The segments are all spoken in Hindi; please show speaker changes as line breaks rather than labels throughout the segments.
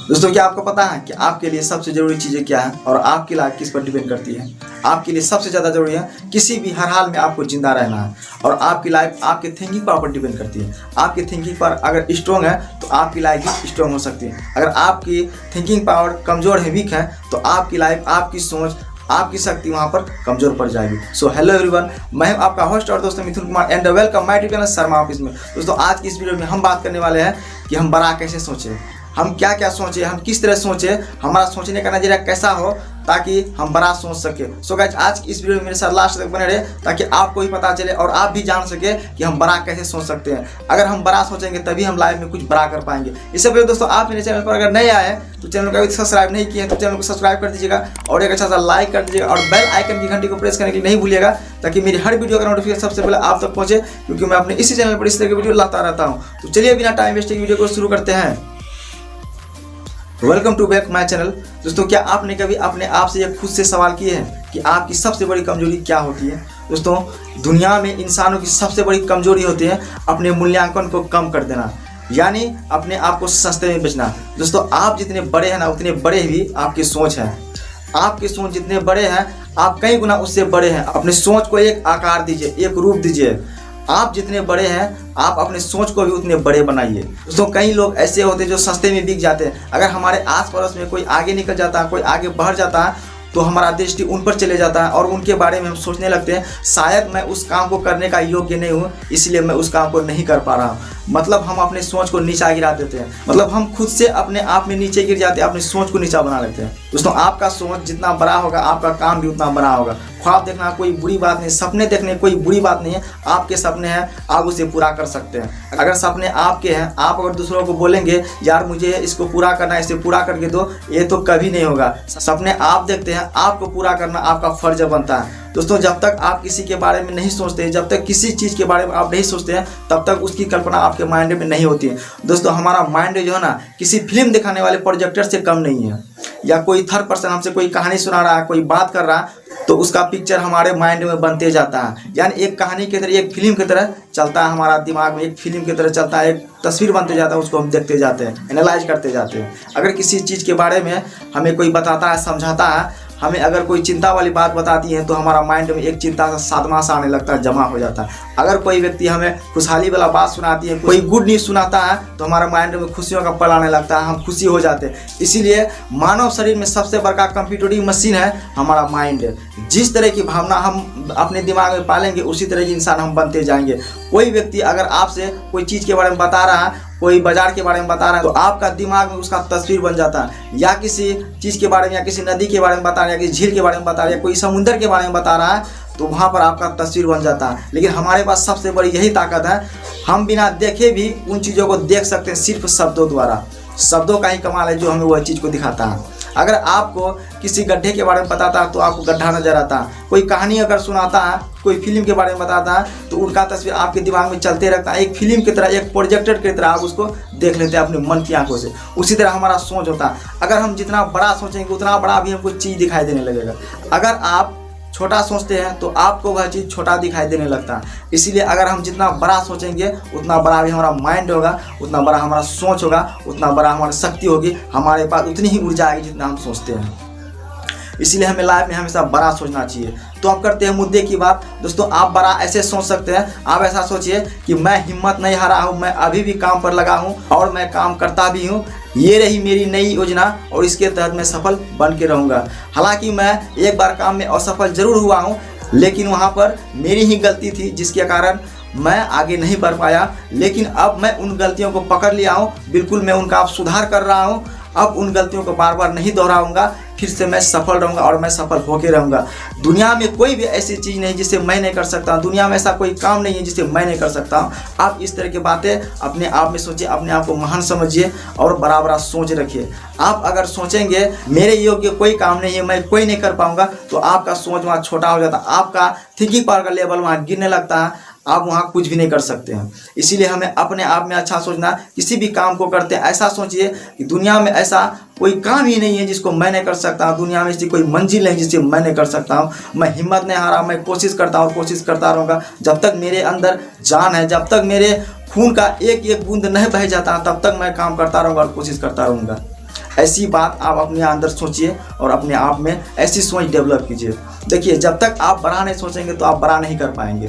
दोस्तों क्या आपको पता है कि आपके लिए सबसे ज़रूरी चीज़ें क्या है और आपकी लाइफ किस पर डिपेंड करती है? आपके लिए सबसे ज़्यादा ज़रूरी है किसी भी हर हाल में आपको जिंदा रहना है और आपकी लाइफ आपके थिंकिंग पावर पर डिपेंड करती है। आपकी थिंकिंग पावर अगर स्ट्रॉन्ग है तो आपकी लाइफ भी स्ट्रॉन्ग हो सकती है। अगर आपकी थिंकिंग पावर कमज़ोर है, वीक है, तो आपकी लाइफ, आपकी सोच, आपकी शक्ति वहाँ पर कमजोर पड़ जाएगी। सो हेलो एवरीवन, मैं हूँ आपका होस्ट और दोस्त Mithun Kumar and welcome my YouTube channel Sharma office में। दोस्तों आज की इस वीडियो में हम बात करने वाले हैं कि हम बड़ा कैसे सोचें, हम क्या क्या सोचें, हम किस तरह सोचें, हमारा सोचने का नजरिया कैसा हो ताकि हम बड़ा सोच सके। सो गाइस आज की इस वीडियो में मेरे साथ लास्ट तक बने रहे ताकि आपको भी पता चले और आप भी जान सके कि हम बड़ा कैसे सोच सकते हैं। अगर हम बड़ा सोचेंगे तभी हम लाइफ में कुछ बड़ा कर पाएंगे। इससे पहले दोस्तों आप मेरे चैनल पर अगर नए आए हैं तो चैनल को अभी सब्सक्राइब नहीं किए हैं तो चैनल को सब्सक्राइब कर दीजिएगा और एक अच्छा सा लाइक कर दीजिएगा और बेल आइकन की घंटी को प्रेस करने के लिए नहीं भूलिएगा ताकि मेरी हर वीडियो का नोटिफिकेशन सबसे पहले आप तक पहुंचे, क्योंकि मैं अपने इसी चैनल पर इस तरह की वीडियो लाता रहता हूँ। तो चलिए बिना टाइम वेस्ट वीडियो को शुरू करते हैं। Welcome to back my channel. दोस्तों क्या आपने कभी अपने आप से ये खुद से सवाल किए हैं कि आपकी सबसे बड़ी कमजोरी क्या होती है? दोस्तों दुनिया में इंसानों की सबसे बड़ी कमजोरी होती है अपने मूल्यांकन को कम कर देना, यानी अपने आप को सस्ते में बेचना। दोस्तों आप जितने बड़े हैं ना उतने बड़े भी आपकी सोच है। आपकी सोच जितने बड़े हैं आप कई गुना उससे बड़े हैं। अपनी सोच को एक आकार दीजिए, एक रूप दीजिए। आप जितने बड़े हैं आप अपने सोच को भी उतने बड़े बनाइए। दोस्तों कई लोग ऐसे होते हैं जो सस्ते में बिक जाते हैं। अगर हमारे आस पड़ोस में कोई आगे निकल जाता है, कोई आगे बढ़ जाता है तो हमारा दृष्टि उन पर चले जाता है और उनके बारे में हम सोचने लगते हैं शायद मैं उस काम को करने का योग्य नहीं हूँ, इसलिए मैं उस काम को नहीं कर पा रहा हूँ। मतलब हम अपने सोच को नीचा गिरा देते हैं, मतलब हम खुद से अपने आप में नीचे गिर जाते हैं, अपनी सोच को नीचा बना लेते हैं। दोस्तों आपका सोच जितना बड़ा होगा आपका काम भी उतना बड़ा होगा। ख्वाब देखना कोई बुरी बात नहीं, सपने देखने कोई बुरी बात नहीं है। आपके सपने हैं, आप उसे पूरा कर सकते हैं। अगर सपने आपके हैं, आप अगर दूसरों को बोलेंगे यार मुझे इसको पूरा करना है, इसे पूरा करके दो, ये तो कभी नहीं होगा। सपने आप देखते हैं, आपको पूरा करना आपका फर्ज बनता है। दोस्तों जब तक आप किसी के बारे में नहीं सोचते, जब तक किसी चीज़ के बारे में आप नहीं सोचते हैं, तब तक उसकी कल्पना आपके माइंड में नहीं होती है। दोस्तों हमारा माइंड जो है ना किसी फिल्म दिखाने वाले प्रोजेक्टर से कम नहीं है। या कोई थर्ड पर्सन हमसे कोई कहानी सुना रहा है, कोई बात कर रहा है तो उसका पिक्चर हमारे माइंड में बनते जाता है। यानी एक कहानी की तरह, एक फिल्म की तरह चलता है हमारा दिमाग में, एक फिल्म की तरह चलता है, एक तस्वीर बनते जाता है, उसको हम देखते जाते हैं, एनालाइज करते जाते हैं। अगर किसी चीज़ के बारे में हमें कोई बताता है, समझाता है, हमें अगर कोई चिंता वाली बात बताती है तो हमारा माइंड में एक चिंता सा सादमा सा आने लगता है, जमा हो जाता है। अगर कोई व्यक्ति हमें खुशहाली वाला बात सुनाती है, कोई गुड न्यूज़ सुनाता है तो हमारा माइंड में खुशियों का पल आने लगता है, हम खुशी हो जाते हैं। इसीलिए मानव शरीर में सबसे बड़ा कंप्यूटरिंग मशीन है हमारा माइंड। जिस तरह की भावना हम अपने दिमाग में पालेंगे उसी तरह के इंसान हम बनते जाएंगे। कोई व्यक्ति अगर आपसे कोई चीज़ के बारे में बता रहा है, कोई बाजार के बारे में बता रहा है तो आपका दिमाग में उसका तस्वीर बन जाता है। या किसी चीज़ के बारे में, या किसी नदी के बारे में बता रहा है, या किसी झील के बारे में बता रहा है, या कोई समुद्र के बारे में बता रहा है तो वहाँ पर आपका तस्वीर बन जाता है। लेकिन हमारे पास सबसे बड़ी यही ताकत है, हम बिना देखे भी उन चीज़ों को देख सकते हैं सिर्फ शब्दों द्वारा। शब्दों का ही कमाल है जो हमें वह चीज़ को दिखाता है। अगर आपको किसी गड्ढे के बारे में बताता है तो आपको गड्ढा नजर आता है। कोई कहानी अगर सुनाता है, कोई फिल्म के बारे में बताता है तो उनका तस्वीर आपके दिमाग में चलते रहता है। एक फिल्म की तरह, एक प्रोजेक्टर की तरह आप उसको देख लेते हैं अपने मन की आंखों से। उसी तरह हमारा सोच होता है। अगर हम जितना बड़ा सोचेंगे उतना बड़ा भी हमको चीज़ दिखाई देने लगेगा। अगर आप छोटा सोचते हैं तो आपको वह चीज़ छोटा दिखाई देने लगता है। इसीलिए अगर हम जितना बड़ा सोचेंगे उतना बड़ा भी हमारा माइंड होगा, उतना बड़ा हमारा सोच होगा, उतना बड़ा हमारी शक्ति होगी, हमारे पास उतनी ही ऊर्जा आएगी जितना हम सोचते हैं। इसीलिए हमें लाइफ में हमेशा बड़ा सोचना चाहिए। तो अब करते हैं मुद्दे की बात। दोस्तों आप बड़ा ऐसे सोच सकते हैं, आप ऐसा सोचिए कि मैं हिम्मत नहीं हारा हूँ, मैं अभी भी काम पर लगा हूँ और मैं काम करता भी हूँ। ये रही मेरी नई योजना और इसके तहत मैं सफल बन के रहूँगा। हालांकि मैं एक बार काम में असफल जरूर हुआ हूँ, लेकिन वहाँ पर मेरी ही गलती थी जिसके कारण मैं आगे नहीं बढ़ पाया। लेकिन अब मैं उन गलतियों को पकड़ लिया हूँ, बिल्कुल मैं उनका अब सुधार कर रहा हूँ। अब उन गलतियों को बार बार नहीं दोहराऊंगा, फिर से मैं सफल रहूंगा और मैं सफल होके रहूंगा। दुनिया में कोई भी ऐसी चीज़ नहीं जिसे मैं नहीं कर सकता हूँ, दुनिया में ऐसा कोई काम नहीं है जिसे मैं नहीं कर सकता हूँ। आप इस तरह की बातें अपने आप में सोचिए, अपने आप को महान समझिए और बड़ा बड़ा सोच रखिए। आप अगर सोचेंगे मेरे योग्य कोई काम नहीं है, मैं कोई नहीं कर पाऊंगा, तो आपका सोच वहाँ छोटा हो जाता है, आपका थिंकिंग पावर का लेवल वहाँ गिरने लगता है, आप वहाँ कुछ भी नहीं कर सकते हैं। इसीलिए हमें अपने आप में अच्छा सोचना। किसी भी काम को करते हैं ऐसा सोचिए कि दुनिया में ऐसा कोई काम ही नहीं है जिसको मैं नहीं कर सकता, दुनिया में ऐसी कोई मंजिल नहीं जिसे मैं नहीं कर सकता हूँ। मैं हिम्मत नहीं हारा, मैं कोशिश करता हूँ, कोशिश करता रहूँगा। जब तक मेरे अंदर जान है, जब तक मेरे खून का एक एक बूंद नहीं बह जाता तब तक मैं काम करता रहूँगा और कोशिश करता रहूँगा। ऐसी बात आप अपने अंदर सोचिए और अपने आप में ऐसी सोच डेवलप कीजिए। देखिए, जब तक आप बड़ा नहीं सोचेंगे तो आप बड़ा नहीं कर पाएंगे,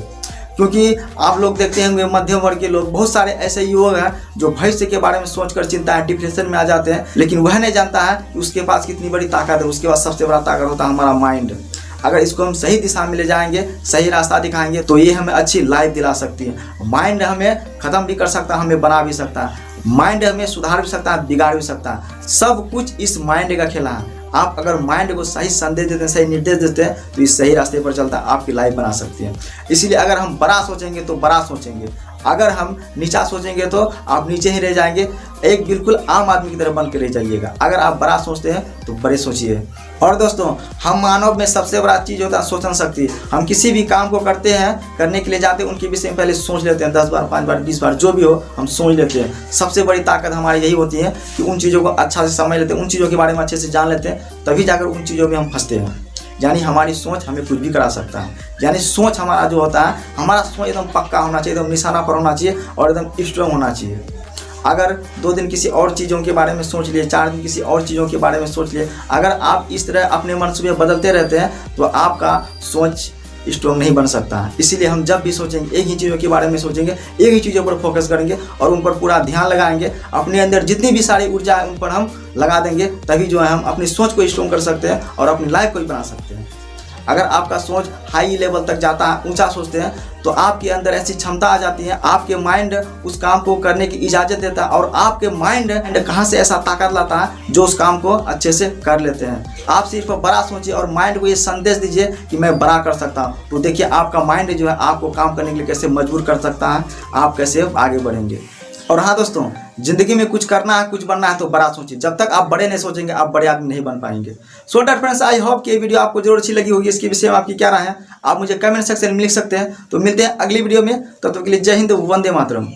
क्योंकि आप लोग देखते होंगे मध्यम वर्ग के लोग, बहुत सारे ऐसे युवक हैं जो भविष्य के बारे में सोचकर चिंता है, डिप्रेशन में आ जाते हैं, लेकिन वह नहीं जानता है कि उसके पास कितनी बड़ी ताकत है। उसके पास सबसे बड़ा ताकत होता है हमारा माइंड। अगर इसको हम सही दिशा में ले जाएंगे, सही रास्ता दिखाएंगे, तो ये हमें अच्छी लाइफ दिला सकती है। माइंड हमें ख़त्म भी कर सकता है, हमें बना भी सकता है। माइंड हमें सुधार भी सकता है, बिगाड़ भी सकता है। सब कुछ इस माइंड का खेला है। आप अगर माइंड को सही संदेश देते हैं, सही निर्देश देते हैं, तो इस सही रास्ते पर चलता है, आपकी लाइफ बना सकती है। इसलिए अगर हम बड़ा सोचेंगे तो बड़ा सोचेंगे, अगर हम नीचा सोचेंगे तो आप नीचे ही रह जाएंगे। एक बिल्कुल आम आदमी की तरह बन के रह जाइएगा। अगर आप बड़ा सोचते हैं तो बड़े सोचिए। और दोस्तों, हम मानव में सबसे बड़ा चीज़ होता है सोचन शक्ति। हम किसी भी काम को करते हैं, करने के लिए जाते हैं, उनके विषय में पहले सोच लेते हैं, 10 बार, 5 बार, 20 बार, जो भी हो हम सोच लेते हैं। सबसे बड़ी ताकत हमारी यही होती है कि उन चीज़ों को अच्छा से समझ लेते हैं, उन चीज़ों के बारे में अच्छे से जान लेते हैं, तभी जाकर उन चीज़ों में हम फंसते हैं। यानी हमारी सोच हमें कुछ भी करा सकता है। यानी सोच हमारा जो होता है, हमारा सोच एकदम पक्का होना चाहिए, एकदम निशाना पर होना चाहिए और एकदम स्ट्रांग होना चाहिए। अगर 2 दिन किसी और चीज़ों के बारे में सोच लिए, 4 दिन किसी और चीज़ों के बारे में सोच लिए, अगर आप इस तरह अपने मनसूबे बदलते रहते हैं तो आपका सोच स्ट्रॉन्ग नहीं बन सकता है। इसीलिए हम जब भी सोचेंगे, एक ही चीज़ों के बारे में सोचेंगे, एक ही चीज़ों पर फोकस करेंगे और उन पर पूरा ध्यान लगाएंगे। अपने अंदर जितनी भी सारी ऊर्जा है उन पर हम लगा देंगे, तभी जो है हम अपनी सोच को स्ट्रॉन्ग कर सकते हैं और अपनी लाइफ को भी बना सकते हैं। अगर आपका सोच हाई लेवल तक जाता है, ऊंचा सोचते हैं, तो आपके अंदर ऐसी क्षमता आ जाती है, आपके माइंड उस काम को करने की इजाज़त देता है और आपके माइंड कहाँ से ऐसा ताकत लाता है जो उस काम को अच्छे से कर लेते हैं। आप सिर्फ बड़ा सोचिए और माइंड को ये संदेश दीजिए कि मैं बड़ा कर सकता हूँ, तो देखिए आपका माइंड जो है आपको काम करने के लिए कैसे मजबूर कर सकता है, आप कैसे आगे बढ़ेंगे। और हाँ दोस्तों, जिंदगी में कुछ करना है, कुछ बनना है तो बड़ा सोचिए। जब तक आप बड़े नहीं सोचेंगे, आप बड़े आदमी नहीं बन पाएंगे। So that friends, I hope कि ये वीडियो आपको जरूर अच्छी लगी होगी। इसके विषय में आपकी क्या राय है, आप मुझे कमेंट सेक्शन में लिख सकते हैं। तो मिलते हैं अगली वीडियो में, तब तक के लिए जय हिंद, वंदे मातरम।